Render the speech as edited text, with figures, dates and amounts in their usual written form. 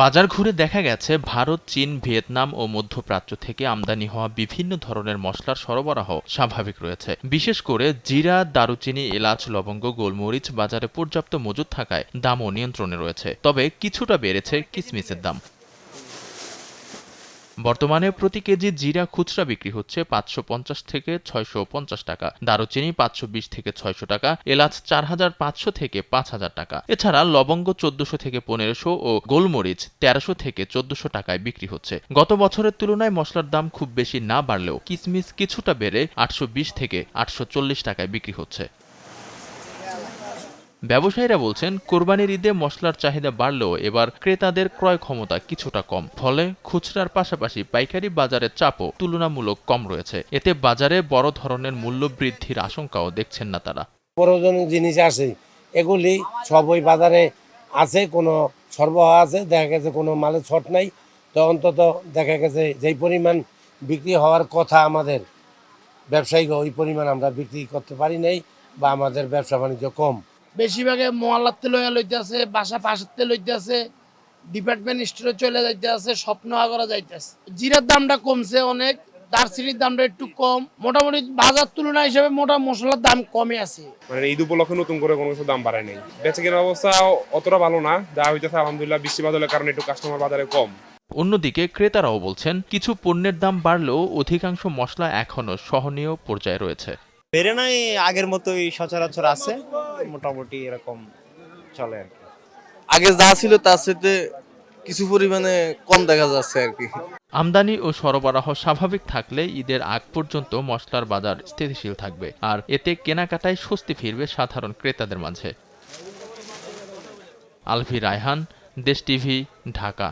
বাজার ঘুরে দেখা গেছে ভারত, চীন, ভিয়েতনাম ও মধ্যপ্রাচ্য থেকে আমদানি হওয়া বিভিন্ন ধরনের মসলার সরবরাহ স্বাভাবিক রয়েছে। বিশেষ করে জিরা, দারুচিনি, এলাচ, লবঙ্গ, গোলমরিচ বাজারে পর্যাপ্ত মজুত থাকায় দামও নিয়ন্ত্রণে রয়েছে। তবে কিছুটা বেড়েছে কিসমিসের দাম। বর্তমানে প্রতি কেজি জিরা খুচরা বিক্রি হচ্ছে ৫৫০ থেকে ৬৫০ টাকা, দারুচিনি ৫২০ থেকে ৬০০ টাকা, এলাচ ৪৫০০ থেকে ৫০০০ টাকা। এছাড়া লবঙ্গ ১৪০০ থেকে ১৫০০ ও গোলমরিচ ১৩০০ থেকে ১৪০০ টাকায় বিক্রি হচ্ছে। গত বছরের তুলনায় মসলার দাম খুব বেশি না বাড়লেও কিসমিস কিছুটা বেড়ে ৮২০ থেকে ৮৪০ টাকায় বিক্রি হচ্ছে। ব্যবসায়ীরা বলছেন, কোরবানির ঈদে মসলার চাহিদা বাড়লেও এবার ক্রেতাদের ক্রয় ক্ষমতা কিছুটা কম। ফলে খুচরার পাশাপাশি পাইকারি বাজারের চাপও তুলনামূলক কম রয়েছে। এতে বাজারে বড় ধরনের মূল্য বৃদ্ধির আশঙ্কাও দেখছেন না তারা। প্রয়োজনীয় জিনিস আছে, এগুলি সব ওই বাজারে আছে, কোনো সরবরাহ আছে, দেখা গেছে কোনো মালের ছট নাই। তো অন্তত দেখা গেছে যেই পরিমাণ বিক্রি হওয়ার কথা আমাদের ব্যবসায়িক, ওই পরিমাণ আমরা বিক্রি করতে পারি নাই, বা আমাদের ব্যবসা বাণিজ্য কম। বেশিরভাগে মহল্লাতে লইতে আছে, বাসা পাশেতে লইতে আছে, ডিপার্টমেন্ট স্টোরে চলে যাইতে আছে, স্বপ্ন আগরা যাইতে আছে। জিরার দামটা কমছে অনেক, দারচিনির দামটা একটু কম। মোটামুটি বাজার তুলনা হিসেবে মোটা মশলার দাম কমে আছে। মানে ঈদ উপলক্ষে নতুন করে কোনো কিছু দাম বাড়ায় নাই। বেচে কেনার অবস্থা অতটা ভালো না, যা হইতেছে আলহামদুলিল্লাহ বৃষ্টি বাদলের কারণে একটু কাস্টমার বাজারে কম। অন্যদিকে ক্রেতারাও বলছেন, কিছু পণ্যের দাম বাড়লেও অধিকাংশ মসলা এখনও সহনীয় পর্যায়ে রয়েছে। বেড়ে নাই, আগের মতোই সচরাচর আছে, মোটামুটি এরকম চলে আর কি। আগে যা ছিল তার সাথে কিছু পরিমাণে কম দেখা যাচ্ছে আর কি। আমদানি ও সরবরাহ স্বাভাবিক থাকলে ঈদের আগ পর্যন্ত মসলার বাজার স্থিতিশীল থাকবে, আর এতে কেনাকাটায় স্বস্তি ফিরবে সাধারণ ক্রেতাদের মাঝে। আলভি রায়হান, দেশ টিভি, ঢাকা।